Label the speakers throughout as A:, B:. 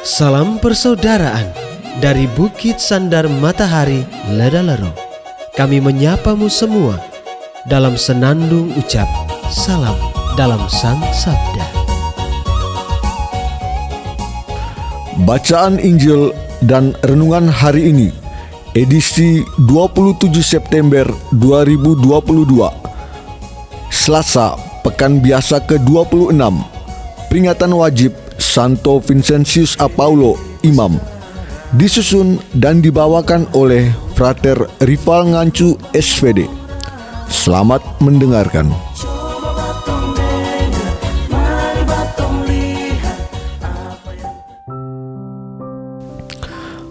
A: Salam persaudaraan dari Bukit Sandar Matahari Ledalero. Kami menyapamu semua dalam senandung ucap salam dalam Sang Sabda.
B: Bacaan Injil dan Renungan hari ini, edisi 27 September 2022, Selasa, Pekan Biasa ke-26, peringatan wajib Santo Vincentius Apaulo, Imam, disusun dan dibawakan oleh Frater Rival Ngancu SVD. Selamat mendengarkan.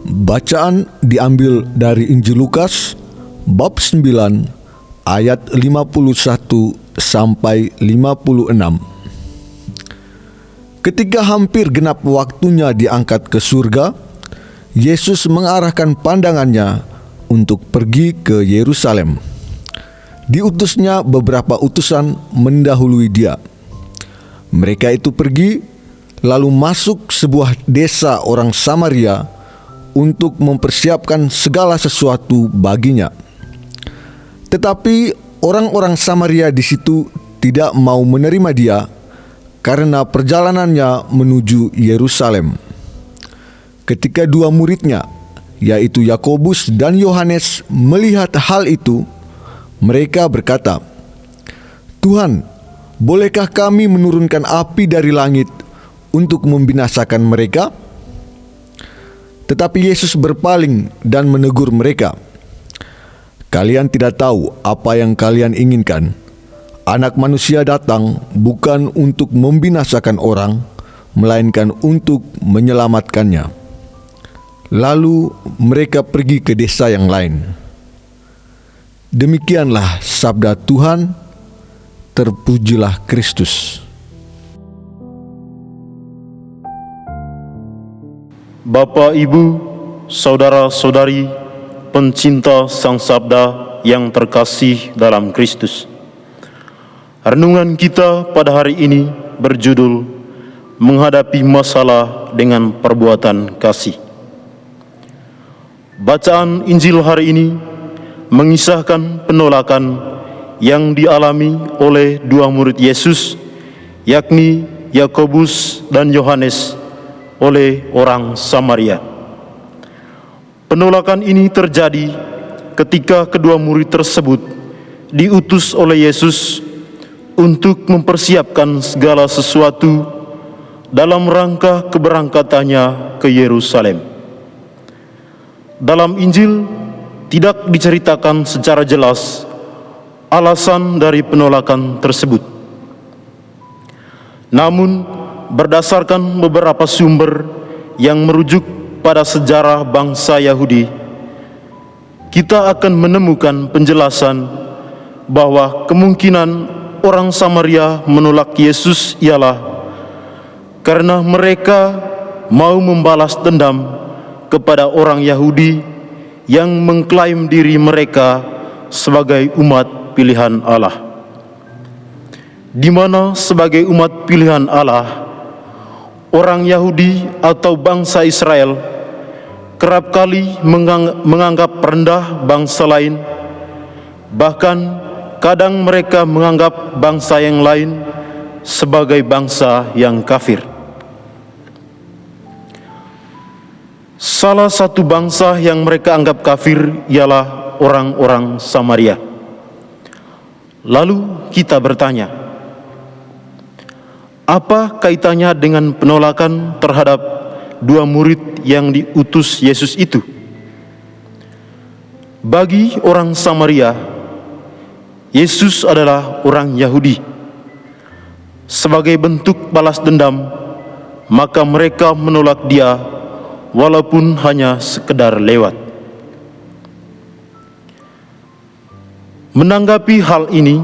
B: Bacaan diambil dari Injil Lukas bab 9 ayat 51 sampai 56. Ketika hampir genap waktunya diangkat ke surga, Yesus mengarahkan pandangannya untuk pergi ke Yerusalem. Diutusnya beberapa utusan mendahului dia. Mereka itu pergi, lalu masuk sebuah desa orang Samaria untuk mempersiapkan segala sesuatu baginya. Tetapi orang-orang Samaria di situ tidak mau menerima dia karena perjalanannya menuju Yerusalem. Ketika dua muridnya, yaitu Yakobus dan Yohanes, melihat hal itu, mereka berkata, "Tuhan, bolehkah kami menurunkan api dari langit untuk membinasakan mereka?" Tetapi Yesus berpaling dan menegur mereka, "Kalian tidak tahu apa yang kalian inginkan. Anak manusia datang bukan untuk membinasakan orang, melainkan untuk menyelamatkannya." Lalu mereka pergi ke desa yang lain. Demikianlah sabda Tuhan. Terpujilah Kristus.
C: Bapak, Ibu, saudara-saudari, pencinta Sang Sabda yang terkasih dalam Kristus. Renungan kita pada hari ini berjudul Menghadapi Masalah dengan Perbuatan Kasih. Bacaan Injil hari ini mengisahkan penolakan yang dialami oleh dua murid Yesus, yakni Yakobus dan Yohanes, oleh orang Samaria. Penolakan ini terjadi ketika kedua murid tersebut diutus oleh Yesus untuk mempersiapkan segala sesuatu dalam rangka keberangkatannya ke Yerusalem. Dalam Injil tidak diceritakan secara jelas alasan dari penolakan tersebut. Namun, berdasarkan beberapa sumber yang merujuk pada sejarah bangsa Yahudi, kita akan menemukan penjelasan bahwa kemungkinan orang Samaria menolak Yesus ialah karena mereka mau membalas dendam kepada orang Yahudi yang mengklaim diri mereka sebagai umat pilihan Allah, di mana sebagai umat pilihan Allah, orang Yahudi atau bangsa Israel kerap kali menganggap rendah bangsa lain, bahkan kadang mereka menganggap bangsa yang lain sebagai bangsa yang kafir. Salah satu bangsa yang mereka anggap kafir ialah orang-orang Samaria. Lalu kita bertanya, apa kaitannya dengan penolakan terhadap dua murid yang diutus Yesus itu? Bagi orang Samaria, Yesus adalah orang Yahudi. Sebagai bentuk balas dendam, maka mereka menolak dia walaupun hanya sekedar lewat. Menanggapi hal ini,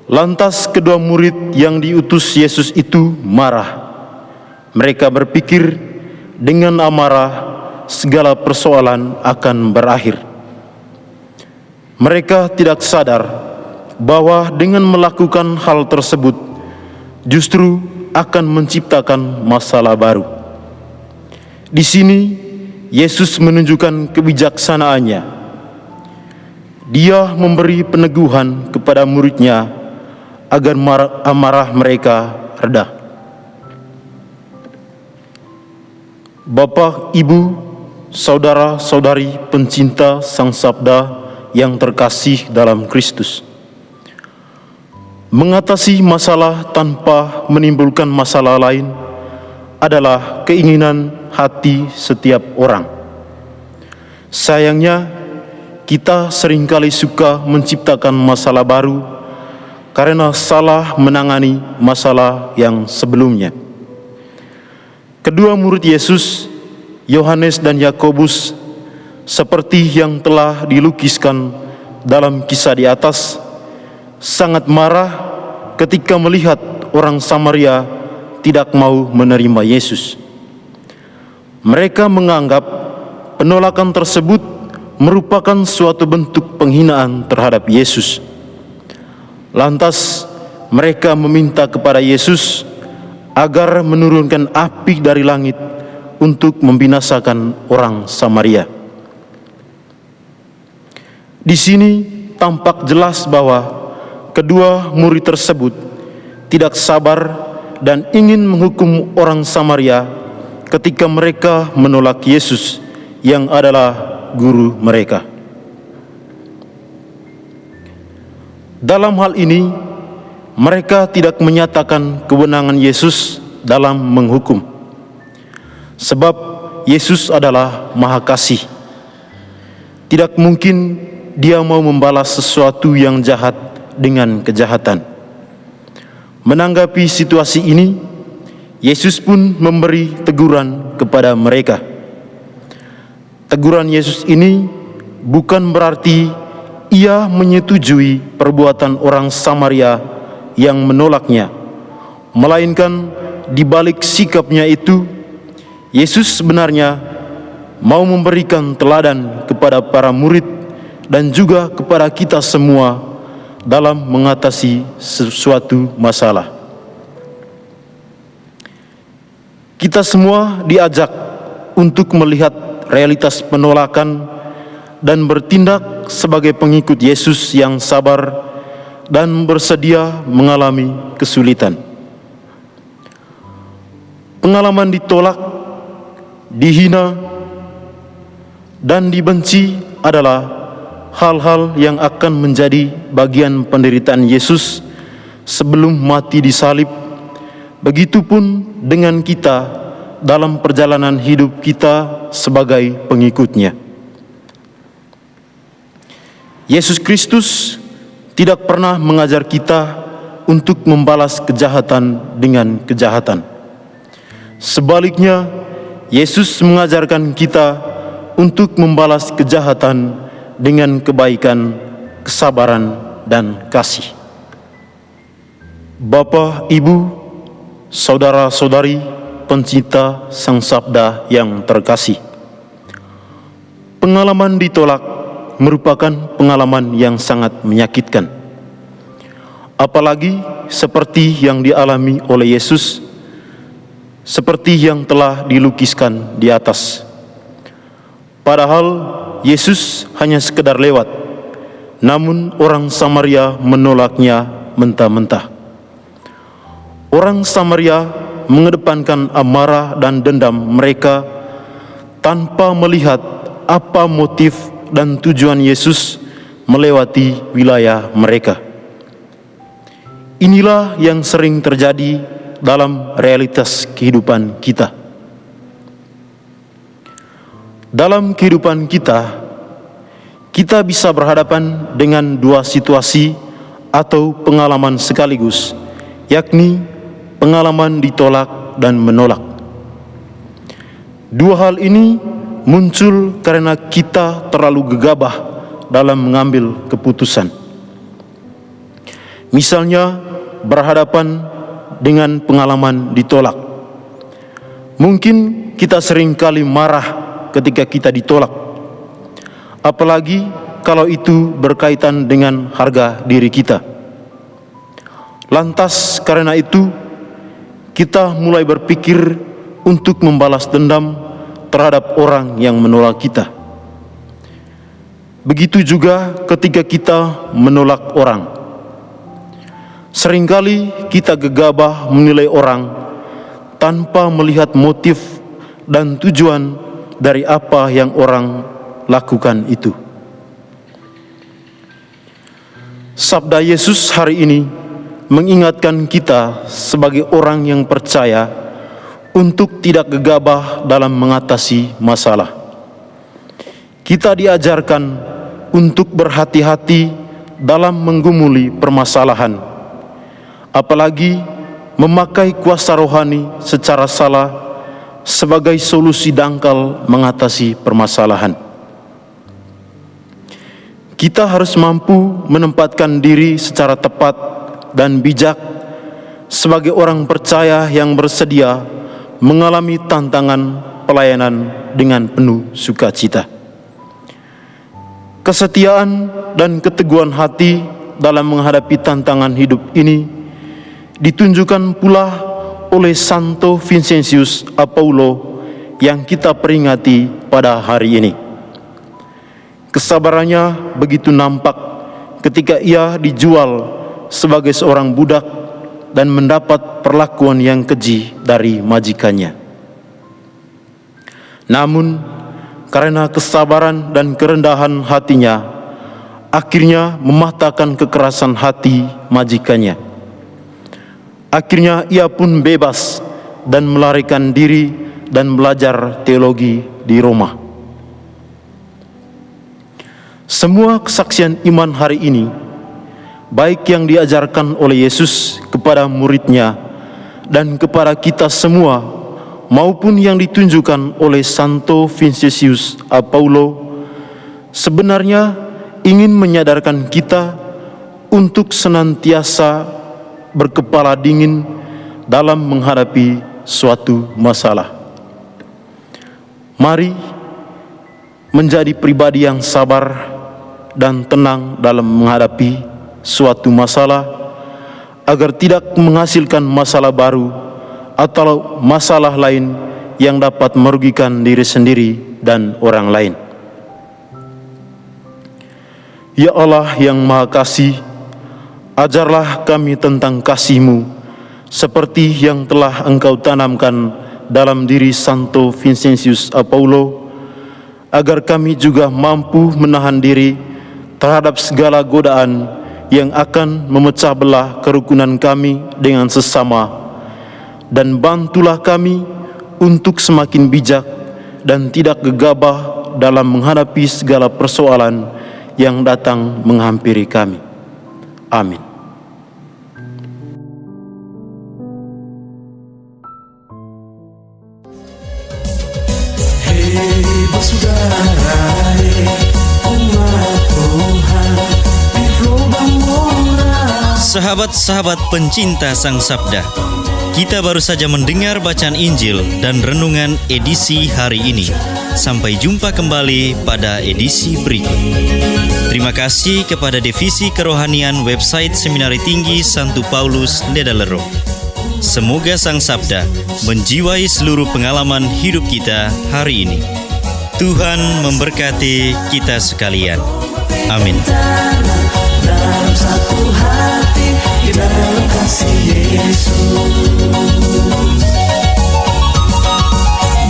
C: lantas kedua murid yang diutus Yesus itu marah. Mereka berpikir dengan amarah segala persoalan akan berakhir. Mereka tidak sadar bahwa dengan melakukan hal tersebut justru akan menciptakan masalah baru. Di sini Yesus menunjukkan kebijaksanaannya. Dia memberi peneguhan kepada muridnya agar amarah mereka reda. Bapak, Ibu, saudara-saudari pencinta Sang Sabda yang terkasih dalam Kristus, mengatasi masalah tanpa menimbulkan masalah lain adalah keinginan hati setiap orang. Sayangnya, kita seringkali suka menciptakan masalah baru karena salah menangani masalah yang sebelumnya. Kedua murid Yesus, Yohanes dan Yakobus, seperti yang telah dilukiskan dalam kisah di atas, sangat marah ketika melihat orang Samaria tidak mau menerima Yesus. Mereka menganggap penolakan tersebut merupakan suatu bentuk penghinaan terhadap Yesus. Lantas mereka meminta kepada Yesus agar menurunkan api dari langit untuk membinasakan orang Samaria. Di sini tampak jelas bahwa kedua murid tersebut tidak sabar dan ingin menghukum orang Samaria ketika mereka menolak Yesus yang adalah guru mereka. Dalam hal ini, mereka tidak menyatakan kewenangan Yesus dalam menghukum, sebab Yesus adalah Maha Kasih. Tidak mungkin Dia mau membalas sesuatu yang jahat dengan kejahatan. Menanggapi situasi ini, Yesus pun memberi teguran kepada mereka. Teguran Yesus ini bukan berarti Ia menyetujui perbuatan orang Samaria yang menolaknya, melainkan di balik sikapnya itu, Yesus sebenarnya mau memberikan teladan kepada para murid dan juga kepada kita semua dalam mengatasi sesuatu masalah. Kita semua diajak untuk melihat realitas penolakan dan bertindak sebagai pengikut Yesus yang sabar dan bersedia mengalami kesulitan. Pengalaman ditolak, dihina, dan dibenci adalah hal-hal yang akan menjadi bagian penderitaan Yesus sebelum mati di salib. Begitupun dengan kita dalam perjalanan hidup kita sebagai pengikutnya. Yesus Kristus tidak pernah mengajar kita untuk membalas kejahatan dengan kejahatan. Sebaliknya, Yesus mengajarkan kita untuk membalas kejahatan dengan kebaikan, kesabaran, dan kasih. Bapak, Ibu, saudara-saudari, pencinta Sang Sabda yang terkasih, pengalaman ditolak merupakan pengalaman yang sangat menyakitkan. Apalagi seperti yang dialami oleh Yesus, seperti yang telah dilukiskan di atas. Padahal Yesus hanya sekedar lewat, namun orang Samaria menolaknya mentah-mentah. Orang Samaria mengedepankan amarah dan dendam mereka tanpa melihat apa motif dan tujuan Yesus melewati wilayah mereka. Inilah yang sering terjadi dalam realitas kehidupan kita. Dalam kehidupan kita, kita bisa berhadapan dengan dua situasi atau pengalaman sekaligus, yakni pengalaman ditolak dan menolak. Dua hal ini muncul karena kita terlalu gegabah dalam mengambil keputusan. Misalnya, berhadapan dengan pengalaman ditolak. Mungkin kita seringkali marah ketika kita ditolak, apalagi kalau itu berkaitan dengan harga diri kita. Lantas karena itu, kita mulai berpikir untuk membalas dendam terhadap orang yang menolak kita. Begitu juga ketika kita menolak orang. Seringkali kita gegabah menilai orang tanpa melihat motif dan tujuan dari apa yang orang lakukan itu. Sabda Yesus hari ini mengingatkan kita sebagai orang yang percaya untuk tidak gegabah dalam mengatasi masalah. Kita diajarkan untuk berhati-hati dalam menggumuli permasalahan, apalagi memakai kuasa rohani secara salah sebagai solusi dangkal mengatasi permasalahan. Kita harus mampu menempatkan diri secara tepat dan bijak sebagai orang percaya yang bersedia mengalami tantangan pelayanan dengan penuh sukacita. Kesetiaan dan keteguhan hati dalam menghadapi tantangan hidup ini ditunjukkan pula oleh Santo Vincentius Apaulo yang kita peringati pada hari ini. Kesabarannya begitu nampak ketika ia dijual sebagai seorang budak dan mendapat perlakuan yang keji dari majikannya. Namun, karena kesabaran dan kerendahan hatinya, akhirnya mematahkan kekerasan hati majikannya. Akhirnya ia pun bebas dan melarikan diri dan belajar teologi di Roma. Semua kesaksian iman hari ini, baik yang diajarkan oleh Yesus kepada muridnya dan kepada kita semua, maupun yang ditunjukkan oleh Santo Vincentius Apaulo, sebenarnya ingin menyadarkan kita untuk senantiasa berkepala dingin dalam menghadapi suatu masalah. Mari menjadi pribadi yang sabar dan tenang dalam menghadapi suatu masalah, agar tidak menghasilkan masalah baru atau masalah lain yang dapat merugikan diri sendiri dan orang lain. Ya Allah yang Maha Kasih, ajarlah kami tentang kasih-Mu seperti yang telah Engkau tanamkan dalam diri Santo Vincentius Apaulo, agar kami juga mampu menahan diri terhadap segala godaan yang akan memecah belah kerukunan kami dengan sesama. Dan bantulah kami untuk semakin bijak dan tidak gegabah dalam menghadapi segala persoalan yang datang menghampiri kami. Amin.
D: Hei bersaudara, umat Tuhan di Lubang Murah.
E: Sahabat-sahabat pencinta Sang Sabda, kita baru saja mendengar bacaan Injil dan renungan edisi hari ini. Sampai jumpa kembali pada edisi berikut. Terima kasih kepada Divisi Kerohanian website Seminari Tinggi Santo Paulus Ledalero. Semoga Sang Sabda menjiwai seluruh pengalaman hidup kita hari ini. Tuhan memberkati kita sekalian. Amin.
D: Dalam satu hati, di dalam kasih Yesus.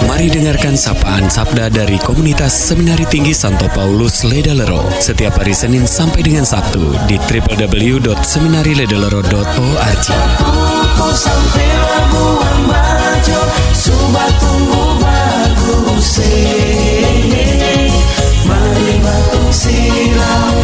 F: Mari dengarkan sapaan sabda dari komunitas Seminari Tinggi Santo Paulus Ledalero setiap hari Senin sampai dengan Sabtu di www.seminariledalero.org.
D: Sampai labuan bajo, subat tunggu bagus. Mari batuk silam.